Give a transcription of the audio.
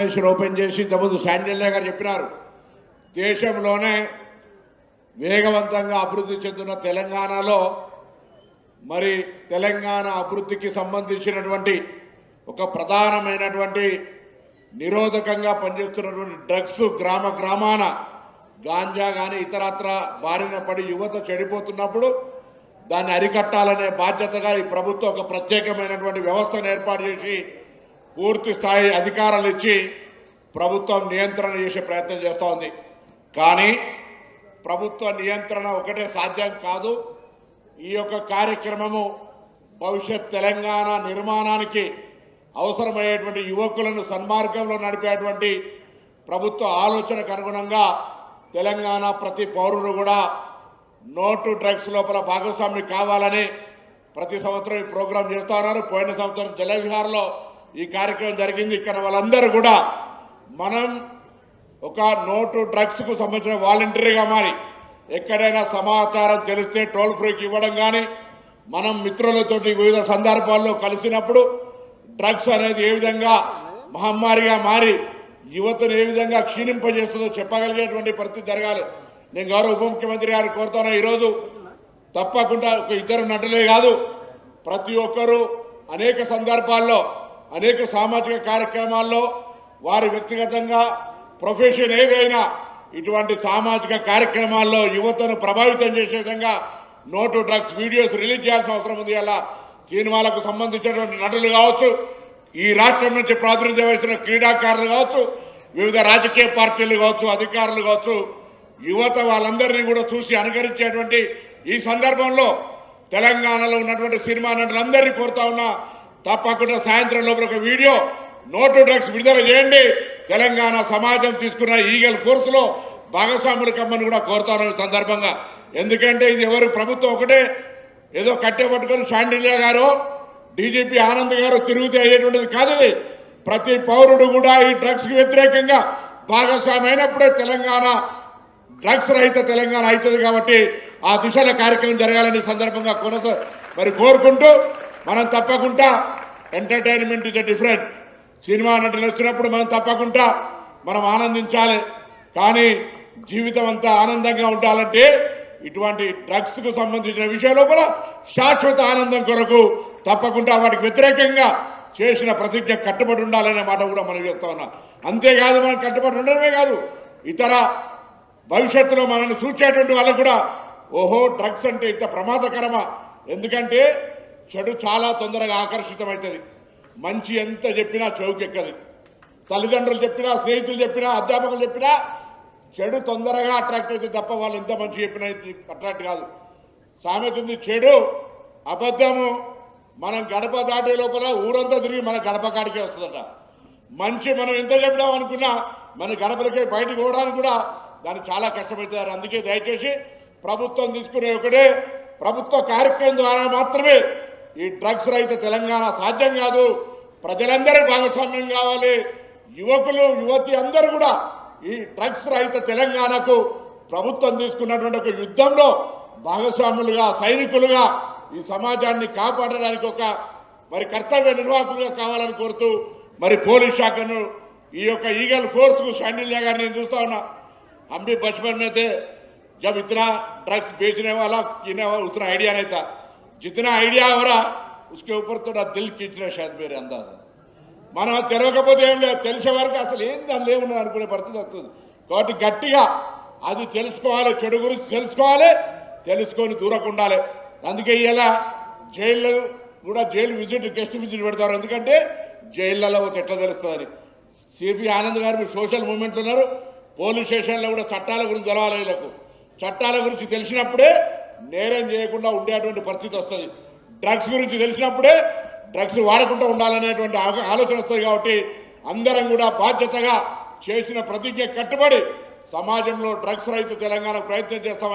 Open చేసి ఇంతకుముందు శాండిల్య గారు చెప్పినారు. దేశంలోనే వేగవంతంగా అభివృద్ధి చెందుతున్న తెలంగాణలో మరి తెలంగాణ అభివృద్ధికి సంబంధించినటువంటి ఒక ప్రధానమైనటువంటి నిరోధకంగా పనిచేస్తున్నటువంటి డ్రగ్స్ గ్రామ గ్రామాన గాంజా కానీ ఇతరత్ర బారిన పడి యువత చెడిపోతున్నప్పుడు దాన్ని అరికట్టాలనే బాధ్యతగా ఈ ప్రభుత్వం ఒక ప్రత్యేకమైనటువంటి వ్యవస్థను ఏర్పాటు చేసి పూర్తి స్థాయి అధికారాలు ఇచ్చి ప్రభుత్వం నియంత్రణ చేసే ప్రయత్నం చేస్తూ ఉంది. కానీ ప్రభుత్వ నియంత్రణ ఒకటే సాధ్యం కాదు. ఈ యొక్క కార్యక్రమము భవిష్యత్ తెలంగాణ నిర్మాణానికి అవసరమయ్యేటువంటి యువకులను సన్మార్గంలో నడిపేటువంటి ప్రభుత్వ ఆలోచనకు అనుగుణంగా తెలంగాణ ప్రతి పౌరుడు కూడా నోటు డ్రగ్స్ లోపల భాగస్వామి కావాలని ప్రతి సంవత్సరం ఈ ప్రోగ్రాం చేస్తూ ఉన్నారు. పోయిన సంవత్సరం జలవిహార్లో ఈ కార్యక్రమం జరిగింది. ఇక్కడ వాళ్ళందరూ కూడా మనం ఒక నోటు డ్రగ్స్ కు సంబంధించిన వాలంటరీగా మారి ఎక్కడైనా సమాచారం తెలిస్తే టోల్ ఫ్రీకి ఇవ్వడం కానీ, మనం మిత్రులతోటి వివిధ సందర్భాల్లో కలిసినప్పుడు డ్రగ్స్ అనేది ఏ విధంగా మహమ్మారిగా మారి యువతను ఏ విధంగా క్షీణింపజేస్తుందో చెప్పగలిగేటువంటి పరిస్థితి జరగాలి. నేను గౌరవ ఉప ముఖ్యమంత్రి గారు కోరుతాను. ఈరోజు తప్పకుండా ఒక ఇద్దరు నటులే కాదు, ప్రతి ఒక్కరూ అనేక సందర్భాల్లో అనేక సామాజిక కార్యక్రమాల్లో వారి వ్యక్తిగతంగా ప్రొఫెషన్ ఏదైనా ఇటువంటి సామాజిక కార్యక్రమాల్లో యువతను ప్రభావితం చేసే విధంగా నోటు డ్రగ్స్ వీడియోస్ రిలీజ్ చేయాల్సిన అవసరం ఉంది. అలా సినిమాలకు సంబంధించినటువంటి నటులు కావచ్చు, ఈ రాష్ట్రం నుంచి ప్రాతినిధ్యం వహిస్తున్న క్రీడాకారులు కావచ్చు, వివిధ రాజకీయ పార్టీలు కావచ్చు, అధికారులు కావచ్చు, యువత వాళ్ళందరినీ కూడా చూసి అనుకరించేటువంటి ఈ సందర్భంలో తెలంగాణలో ఉన్నటువంటి సినిమా నటులందరినీ కోరుతా ఉన్నా, తప్పకుండా సాయంత్రం లోపల ఒక వీడియో నోటు డ్రగ్స్ విడుదల చేయండి. తెలంగాణ సమాజం తీసుకున్న ఈగల్ కోర్సులో భాగస్వాములు కమ్మని కూడా కోరుతాను ఈ సందర్భంగా. ఎందుకంటే ఇది ఎవరు ప్రభుత్వం ఒకటే ఏదో కట్టెపట్టుకొని శాండిల్య గారు డీజీపీ ఆనంద్ గారు తిరుగుతే అయ్యేటువంటిది కాదు. ప్రతి పౌరుడు కూడా ఈ డ్రగ్స్ కి వ్యతిరేకంగా భాగస్వామి అయినప్పుడే తెలంగాణ డ్రగ్స్ రహిత తెలంగాణ అవుతుంది. కాబట్టి ఆ దిశల కార్యక్రమం జరగాలని సందర్భంగా కోరుకుంటూ మనం తప్పకుండా ఎంటర్టైన్మెంట్ ఇస్ డిఫరెంట్. సినిమా నటులు వచ్చినప్పుడు మనం తప్పకుండా మనం ఆనందించాలి. కానీ జీవితం అంతా ఆనందంగా ఉండాలంటే ఇటువంటి డ్రగ్స్ కు సంబంధించిన విషయం లోపల శాశ్వత ఆనందం కొరకు తప్పకుండా వాటికి వ్యతిరేకంగా చేసిన ప్రతిజ్ఞ కట్టుబడి ఉండాలనే మాట కూడా మనం చెప్తా ఉన్నాం. అంతేకాదు, మనం కట్టుబడి ఉండడమే కాదు, ఇతర భవిష్యత్తులో మనల్ని చూసేటువంటి వాళ్ళకు కూడా ఓహో డ్రగ్స్ అంటే ఇంత ప్రమాదకరమా. ఎందుకంటే చెడు చాలా తొందరగా ఆకర్షితమవుతుంది. మంచి ఎంత చెప్పినా చౌకెక్కది. తల్లిదండ్రులు చెప్పినా, స్నేహితులు చెప్పినా, అధ్యాపకులు చెప్పినా చెడు తొందరగా అట్రాక్ట్ అయితే తప్ప వాళ్ళు ఎంత మంచి చెప్పినా అట్రాక్ట్ కాదు. సామెత ఉంది, చెడు అబద్ధము మనం గడప దాటే లోపల ఊరంతా తిరిగి మన గడప కాడికే వస్తుందట. మంచి మనం ఎంత చెప్దాం అనుకున్నా మన గడపలకే బయటకు పోవడానికి కూడా దానికి చాలా కష్టమవుతారు. అందుకే దయచేసి ప్రభుత్వం తీసుకునే ఒకటే ప్రభుత్వ కార్యక్రమం ద్వారా మాత్రమే ఈ డ్రగ్స్ రహిత తెలంగాణ సాధ్యం కాదు. ప్రజలందరూ భాగస్వామ్యం కావాలి. యువకులు యువతి అందరూ కూడా ఈ డ్రగ్స్ రహిత తెలంగాణకు ప్రభుత్వం తీసుకున్నటువంటి ఒక యుద్ధంలో భాగస్వాములుగా, సైనికులుగా ఈ సమాజాన్ని కాపాడడానికి ఒక కర్తవ్య నిర్వాహకులుగా కావాలని కోరుతూ పోలీస్ శాఖను ఈ యొక్క ఈగల్ ఫోర్స్ కు శాండిల్య గారిని నేను చూస్తా ఉన్నా. हम भी बचपन में थे जब इतना ड्रग्स बेचने वाला पीने वाला उतना आइडिया नहीं था. जितना आइडिया हो रहा उसके ऊपर थोड़ा दिल खींच रहे शायद मेरे अंदाज. మనం తెలవకపోతే ఏం లేదు, తెలిసే వరకు అసలు ఏం దాని లేవున్నది అనుకునే పరిస్థితి వస్తుంది. కాబట్టి గట్టిగా అది తెలుసుకోవాలి, చెడు గురించి తెలుసుకోవాలి, తెలుసుకొని దూరకు ఉండాలి. అందుకే ఇలా జైళ్ళు కూడా జైలు విజిట్ గెస్ట్ విజిట్ పెడతారు. ఎందుకంటే జైళ్లలో ఎట్లా తెలుస్తుందని. సిపి ఆనంద్ గారు మీరు సోషల్ మూవ్మెంట్లు ఉన్నారు, పోలీస్ స్టేషన్లో కూడా చట్టాల గురించి తెలవాలి. వీళ్ళకు చట్టాల గురించి తెలిసినప్పుడే నేరం చేయకుండా ఉండేటువంటి పరిస్థితి వస్తుంది. డ్రగ్స్ గురించి తెలిసినప్పుడే డ్రగ్స్ వాడకుండా ఉండాలనేటువంటి ఆలోచన వస్తుంది. కాబట్టి అందరం కూడా బాధ్యతగా చేసిన ప్రతిజ్ఞ కట్టుబడి సమాజంలో డ్రగ్స్ రహిత తెలంగాణ ప్రయత్నం చేస్తామని